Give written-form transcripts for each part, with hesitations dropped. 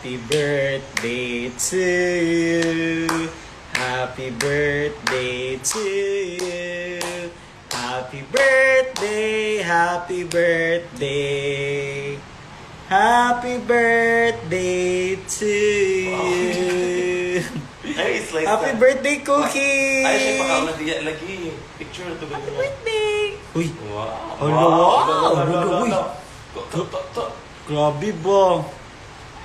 Happy birthday to you. Happy birthday to you. Happy birthday, happy birthday. Happy birthday to you. Ay, slice Happy na. birthday, Cookie! Ay, siya pakaunad diya lagi. Picture na to Happy ganyan. birthday! Uy, Wow. Wow. Uy. To. grabe ba?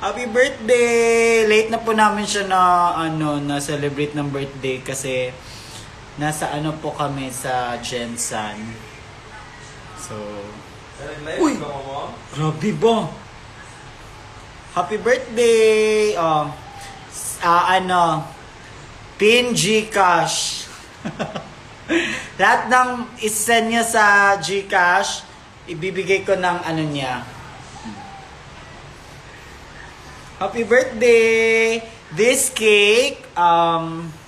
Happy birthday! Late na po namin siya na celebrate ng birthday kasi nasa po kami sa Jensen. So, Uy. grabe ba? Happy birthday! Pin Gcash. Lahat ng isend niya sa Gcash, ibibigay ko ng niya. Happy birthday! This cake,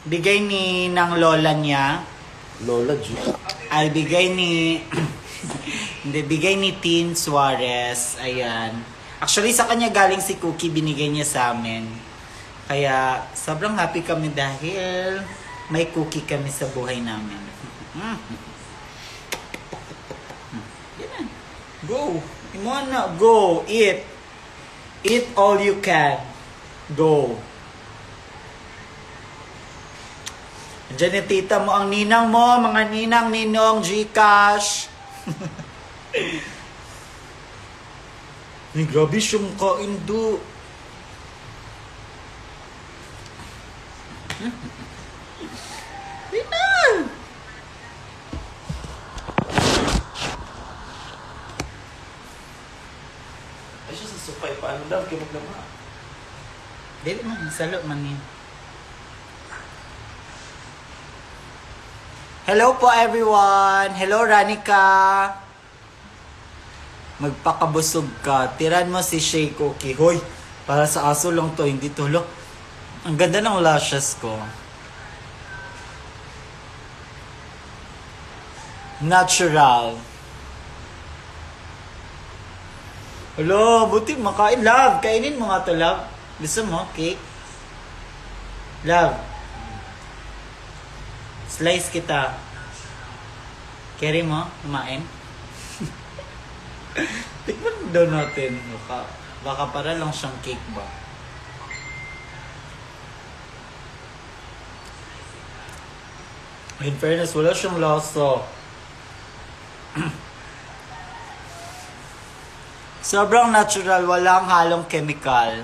bigay ng lola niya. Lola juice. Ay, bigay ni... Hindi, bigay ni Tin Suarez. Ayan. Actually, sa kanya galing si Cookie, binigay niya sa amin. Kaya, sobrang happy kami dahil may cookie kami sa buhay namin. Yan. Go! Imona, go! Eat! Eat all you can. Go! Andiyan yung tita mo, ang ninang mo, mga ninang, ninong, Gcash. Ay, grabe siyang kain do. Wait na! Ay, siya sa supay. Paano daw? Kaya maglama. Dili man, salo man yun. Hello po everyone! Hello Ranika! Magpakabusog ka. Tiran mo si Shay Cookie. Hoy! Para sa aso lang to, hindi to. Lo. Ang ganda ng lashes ko. Natural. Hello, buti makain. Love, kainin mo nga to, love. Gusto mo, cake? Love. Slice kita. Carry mo, kumain. Tikman daw natin. Baka para lang siyang cake ba? In fairness, wala siyang lasa. Sobrang natural, walang halong chemical.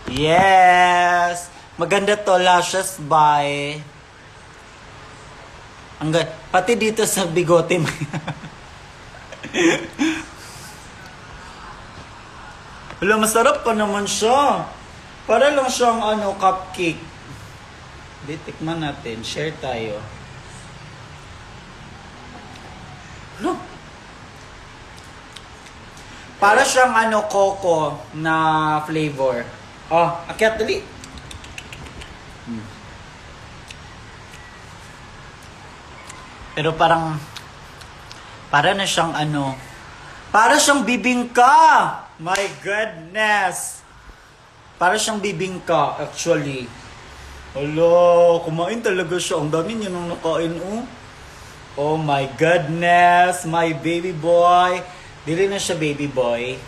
Yes! Maganda to, lashes by... Pati dito sa bigote mo. Wala, masarap pa naman siya. Para lang siyang cupcake. Di, tikman natin. Share tayo. No. Para siyang coco na flavor. Oh, akyat dali. Pero para na siyang para siyang bibingka. My goodness. Para siyang bibingka actually. Hala, kumain talaga siya. Ang dami niya nung nakain, oh. Oh my goodness, my baby boy. Dili na siya baby boy.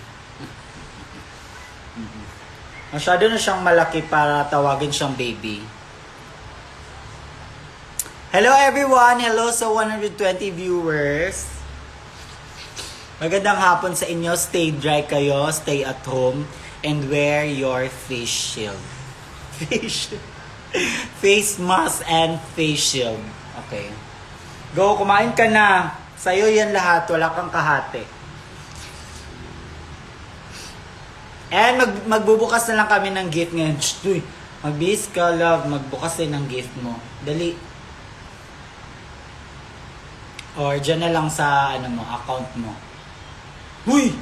Masyado na siyang malaki para tawagin siyang baby. Hello everyone! Hello sa 120 viewers. Magandang hapon sa inyo. Stay dry kayo, stay at home, and wear your face shield. Face mask and face shield. Okay. Go, kumain ka na. Sa'yo yan lahat, wala kang kahati. And magbubukas na lang kami ng gift ngayon. Uy, magbihis ka, love. Magbukas din ng gift mo. Dali. Or dyan na lang sa account mo. Uy!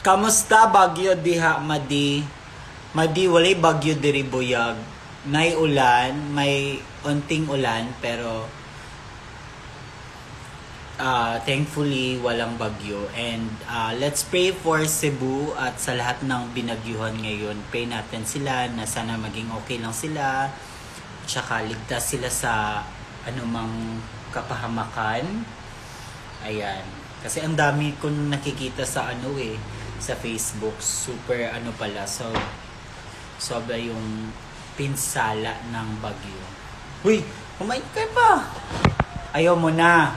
Kamusta bagyo diha, Madi? Madi, walay bagyo diri buyag. May ulan, may unting ulan, pero thankfully walang bagyo, and let's pray for Cebu at sa lahat ng binagyuhan ngayon. Pray natin sila na sana maging okay lang sila, tsaka ligtas sila sa anumang kapahamakan. Ayan, kasi ang dami kong nakikita sa sa Facebook, super pala, so sobra yung pinsala ng bagyo. Huy, kumain ka pa. Ayaw mo na.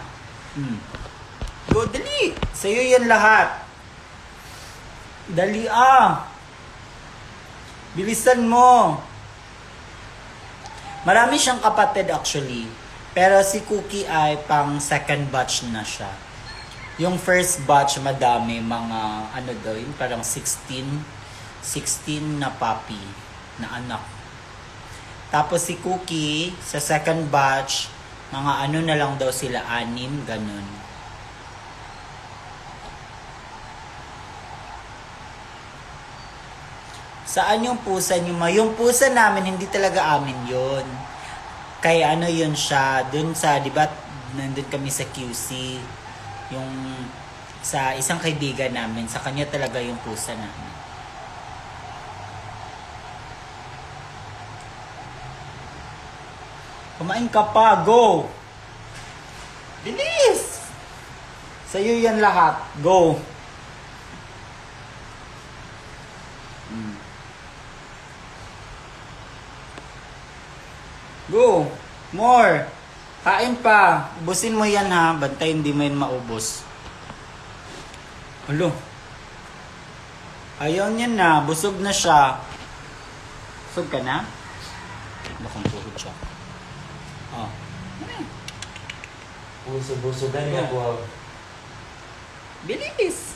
Go, dali. Sa'yo yan lahat. Dali Bilisan mo. Marami siyang kapatid actually. Pero si Cookie ay pang second batch na siya. Yung first batch madami, mga daw yun, parang 16 na puppy na anak. Tapos si Cookie sa second batch, mga na lang daw sila, 6, ganun. Saan yung pusa niyo? Yung pusa namin, hindi talaga amin yun. Kaya yun siya, dun sa, di ba, nandun kami sa QC, yung sa isang kaibigan namin, sa kanya talaga yung pusa namin. Kumain ka pa, go! Bilis! Sa'yo yan lahat, go! Go! More! Kain pa! Ubusin mo yan ha, bantay hindi mo yan maubos. Alo! Ayaw niya na, busog na siya. Busog ka na? Bakang tuhod siya. Oh. Buso-buso ganyan po. Bilis!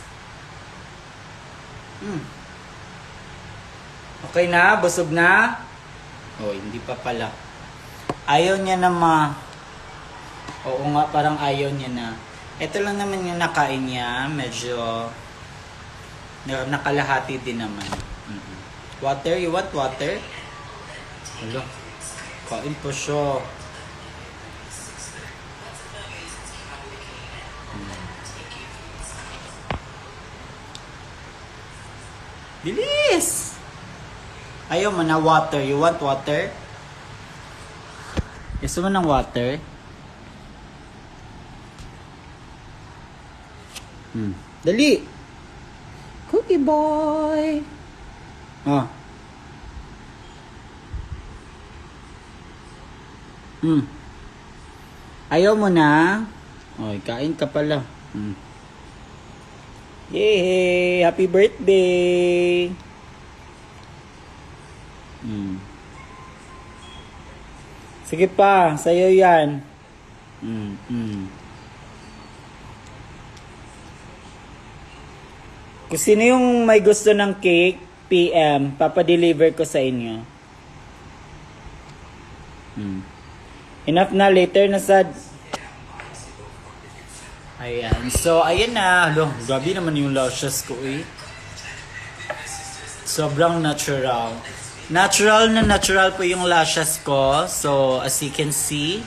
Okay na? Busog na? Oh, hindi pa pala. Ayaw niya na Oo nga, parang ayaw niya na. Ito lang naman yung nakain niya. Medyo nakalahati din naman. Water? You want water? Hello? Kain po siya. Bilis! Ayaw mo na water. You want water? Gusto mo ng water? Dali! Cookie boy! Ayaw mo na? Oy, kain ka pala. Yay! Happy birthday! Sige pa, sa'yo yan. Kung sino yung may gusto ng cake, PM, papadeliver ko sa inyo. Enough na, later na sad. Ayan, so ayan na. Hello, grabe naman yung lashes ko Sobrang natural. Natural po yung lashes ko. So, as you can see.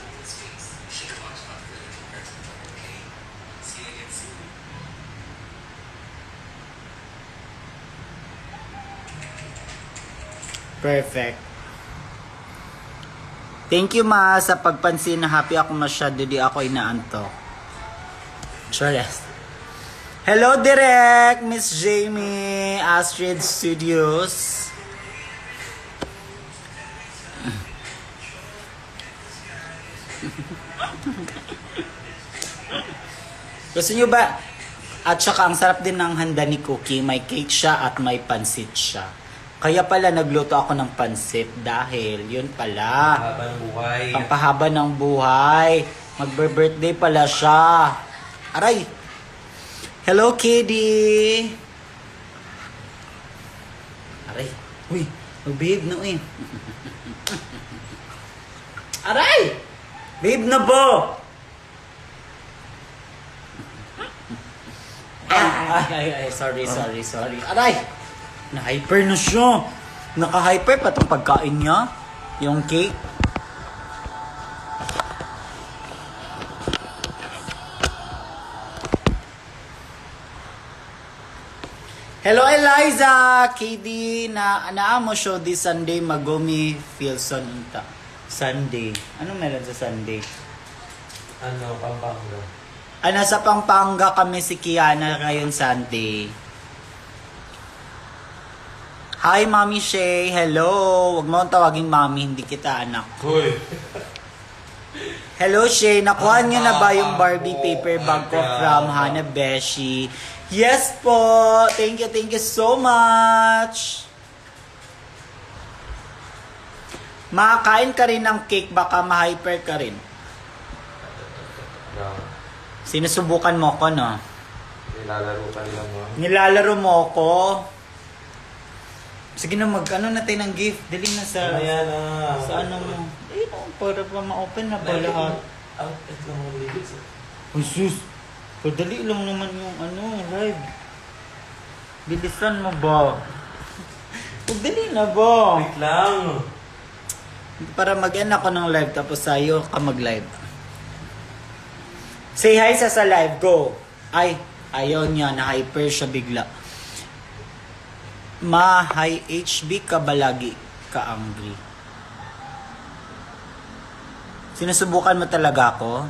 Perfect. Thank you ma sa pagpansin na happy ako masyado, di ako inaantok. Charles. Hello Direk, Miss Jamie, Astrid Studios. Gusto nyo ba? At saka ang sarap din ng handa ni Cookie. May cake siya at may pansit siya. Kaya pala nagluto ako ng pansit dahil yun pala. Haba ng buhay. Pampahaba ng buhay. Magbe-birthday pala siya. Aray! Hello, Kitty! Aray! Uy! Babe na Aray! Babe na ba? Ay, sorry. Aray! Na-hyper na siya. Naka-hyper pa itong pagkain niya. Yung cake. Hello Eliza! KD na naamo show this Sunday Magumi Filson unta. Sunday. Ano meron sa Sunday? Ano, Pampanga. Nasa Pampanga kami si Kiana ngayon Sunday. Hi Mami Shay, hello. Huwag mo akong tawaging Mami, hindi kita anak. Hoy! Hello Shay, nakuha niyo na ba yung Barbie paper bag ko from Hana Beshi? Yes po! Thank you so much! Makakain ka rin ng cake, baka ma-hyper ka rin. No. Sinusubukan mo ko, no? Nilalaro ka nila mo. Nilalaro mo ko. Sige na, ano natin ng gift. Dali na sa... Ayan na. Sa ano mo. Eh, no, para pa ma-open na ba lahat? Outfit lang mo lilis. Ay, sus! Padali lang naman yung live. Bilisan mo ba? Padali na ba? Wait lang. Para mag-end ako ng live tapos sa'yo ka mag-live. Say hi sa live. Go! Ay, ayaw niya. Na-hyper siya bigla. Ma-high HB ka ba lagi ka-angry? Sinusubukan mo talaga ako?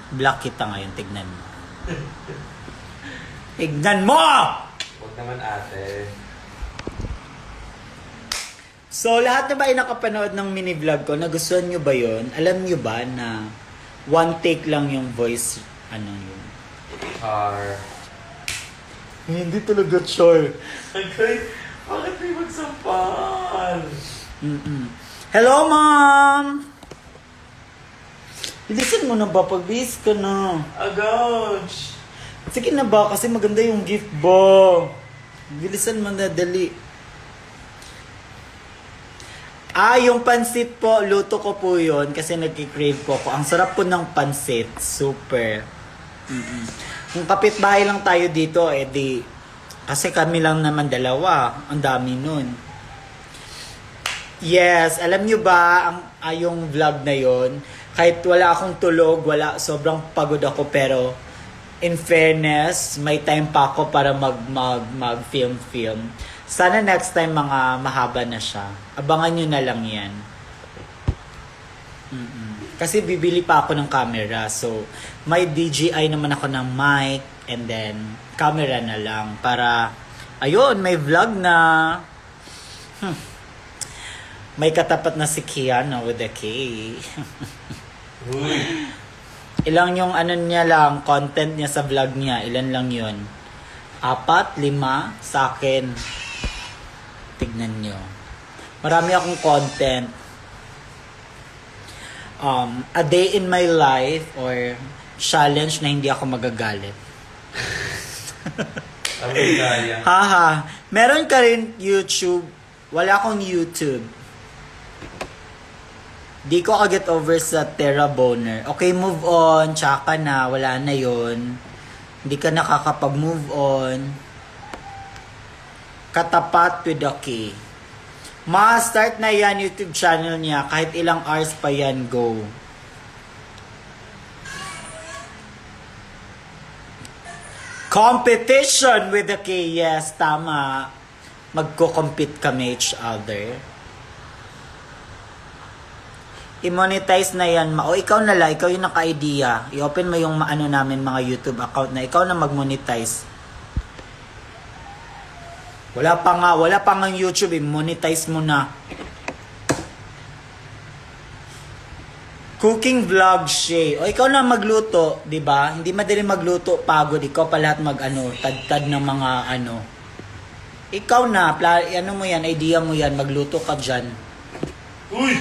Block kita ngayon. Tignan mo. Tignan mo! Huwag naman ate. So, lahat na ba ay nakapanood ng mini-vlog ko? Nagustuhan nyo ba yon? Alam nyo ba na one take lang yung voice, yun? Car. Hindi talaga sure. Okay. Bakit may magsampal? Hello, Mom! Bilisan mo na ba? Pagbihis ka na. Agouch! Sige na ba? Kasi maganda yung gift ba? Bilisan mo na, dali. Yung pansit po, luto ko po yun kasi nagkikrave po ako. Ang sarap po ng pansit. Super. Kung kapitbahay lang tayo dito, kasi kami lang naman dalawa. Ang dami nun. Yes, alam nyo ba, yung vlog na yon, kahit wala akong tulog, sobrang pagod ako, pero in fairness, may time pa ako para mag-film. Sana next time mga mahaba na siya. Abangan nyo na lang yan. Kasi bibili pa ako ng camera. So, may DJI naman ako ng mic and then camera na lang para, ayun, may vlog na. May katapat na si Kiana with a K. Uy! Ilang yung niya lang, content niya sa vlog niya. Ilan lang yun? 4, 5 sa akin. Tignan nyo. Marami akong content. A day in my life or challenge na hindi ako magagalit. Amoy kaya. Haha. Meron ka rin YouTube. Wala akong YouTube. Di ko get over sa Terra Boner. Okay, move on. Tsaka na. Wala na yon. Hindi ka nakakapag-move on. Katapat with a K. Ma-start na yan YouTube channel niya. Kahit ilang hours pa yan, go. Competition with a K. Yes, tama. Magko-compete kami each other. I-monetize na yan. O ikaw na lang, ikaw yung naka-idea. I-open mo yung namin mga YouTube account na ikaw na mag-monetize. Wala pa nga YouTube, i-monetize mo na. Cooking vlog siya. O ikaw na magluto, 'di ba? Hindi madali magluto, pagod ikaw pa lahat tad-tad ng mga Ikaw na, mo yan, idea mo yan, magluto ka diyan. Uy!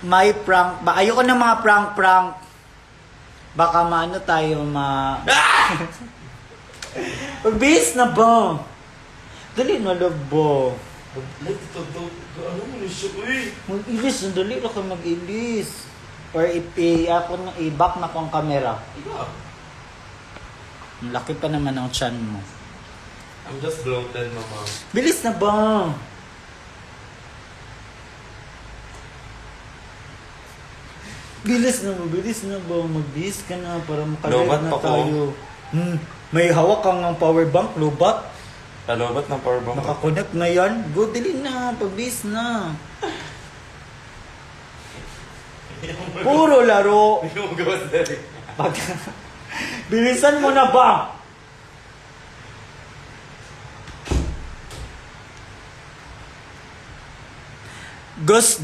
May prank ba? Ayoko ng mga prank. Baka tayo Magbihis na ba? Dali na lang ba? Ano mo na siya, uy? Mag-ilis, dali lang kayo mag-ilis. Or i-back na ko ang camera. Iba. Ang laki pa naman ang chan mo. I'm just bloated, mama. Bilis na ba? Bilis na ba? Magbihis ka na para makalit Lobat na pa ko. tayo. May hawak kang ng power bank, lubat. Talobat ng powerbomb. Nakakonect na yan. Go, dili na. Pag-bis na. Puro laro. Hindi mo gawas dali. Pag... Bilisan mo na ba?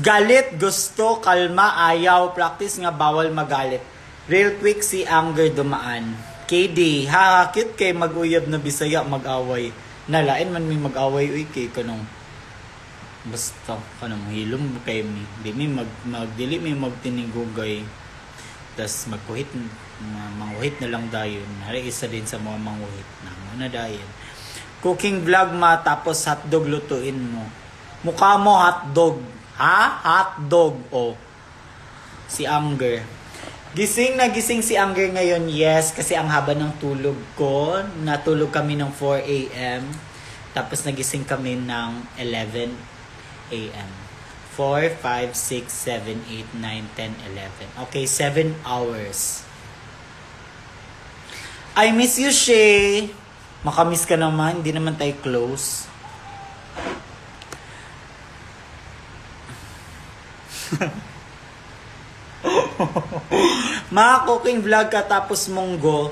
Galit, gusto, kalma, ayaw, practice nga bawal magalit. Real quick si anger dumaan. KD, ha, cute kay mag-uyab na Bisaya, mag-away. Nalain man may mag-away, uy, kay kanong basta kanong hilom kay mi. Di mi magdili mi magtinigugay. Tas magkuhit, manguhit na lang dayon. Hari isa din sa mga manguhit na muna dayon. Cooking vlog tapos hotdog lutuin mo. Mukha mo hotdog. Ha? Hotdog. Oh. Si Anger. Gising na gising si Anger ngayon, yes. Kasi ang haba ng tulog ko. Natulog kami ng 4 a.m. Tapos nagising kami ng 11 a.m. 4, 5, 6, 7, 8, 9, 10, 11. Okay, 7 hours. I miss you, Shay. Makamiss ka naman. Hindi naman tayo close. Mga cooking vlog ka tapos munggo.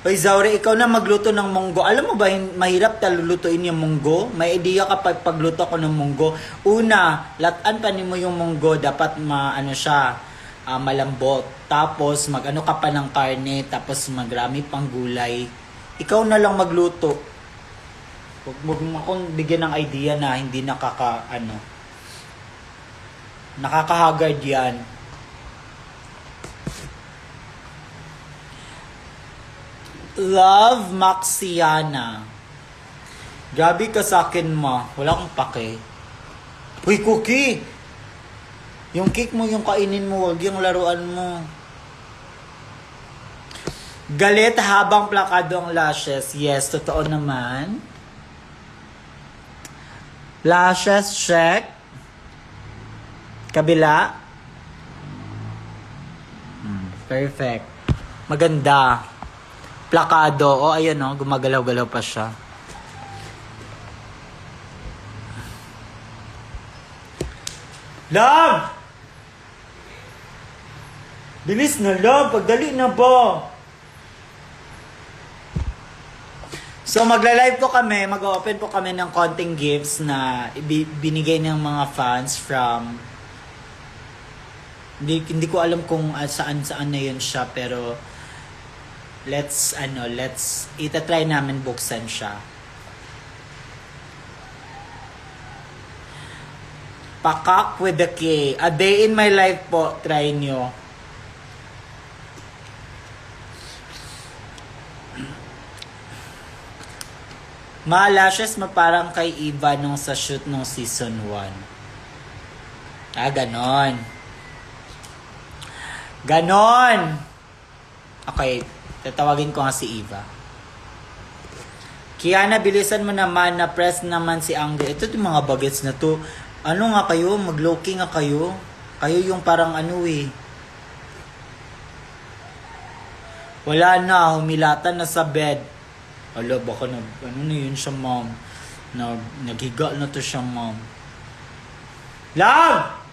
Oy, Zaure, ikaw na magluto ng munggo. Alam mo ba, mahirap talulutuin yung munggo? May idea ka pagluto ko ng munggo. Una, latan pa mo yung munggo. Dapat malambot. Tapos, mag-ano ka pa ng karne. Tapos, magrami pang gulay. Ikaw na lang magluto. Huwag mo akong bigyan ng idea na hindi nakakahagard yan. Love Maxiana. Grabe ka sa akin, ma. Wala akong pake. Uy, Cookie! Yung cake mo, yung kainin mo, wag yung laruan mo. Galit habang plakado ang lashes. Yes, totoo naman. Lashes, check. Kabila. Perfect. Maganda. Plakado. O, ayan o. Gumagalaw-galaw pa siya. Love! Bilis na, love. Pagdali na ba? So, magla-live po kami. Mag-open po kami ng konting gifts na binigay ng mga fans from... Hindi ko alam kung saan na yun siya, pero... Let's itatry namin buksan siya. Pakak with the K. A day in my life po, try nyo. Mga lashes mo parang kay Eva nung sa shoot nung season 1. Ganon. Ganon! Okay. Tatawagin ko nga si Eva. Kiana, bilisan mo naman. Na-press naman si Anger. Ito yung mga bagets na to. Ano nga kayo? Mag-low-key nga kayo. Kayo yung parang Wala na. Humilatan na sa bed. Ala, baka na yun siya, mom. Naghiga na to siya, mom. Love!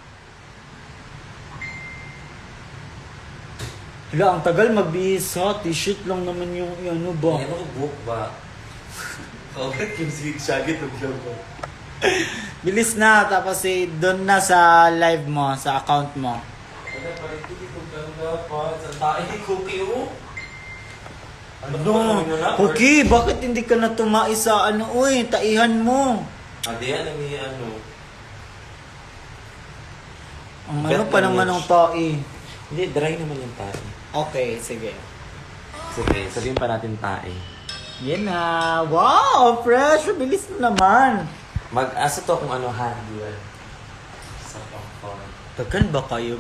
Hala, ang tagal magbihis ha. T-shirt lang naman yung ano ba. Ano ko book ba? Kawag yung sige-sagit ng vlog mo. Bilis na. Tapos doon na sa live mo, sa account mo. Ano, parang hindi ko dapat. Sa tayo ni Cookie, oh. Okay, bakit hindi ka na tumai sa taihan mo? Yan ang Ang ano pa naman ang tai. Hindi, dry naman yung tae. Okay, sige. Sige, sabihin pa natin tae. Yan na. Wow, fresh. Bilis mo naman. Mag-asa to kung handy yan. Sa phone. Tagan ba kayo?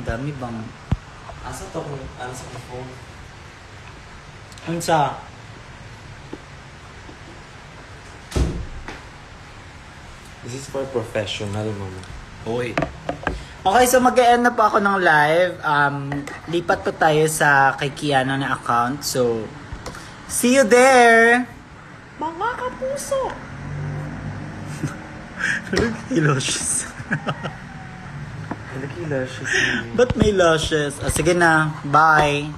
Dami bang... Asa to kung sa phone. Unsa? This is for professional, mama. Hoy. Okay, so mag-end na po ako ng live. Lipat po tayo sa kay Kiana na account. So, see you there! Mga kapuso! May lashes. Nagkila siya si... Ba't may lashes? Sige na, bye!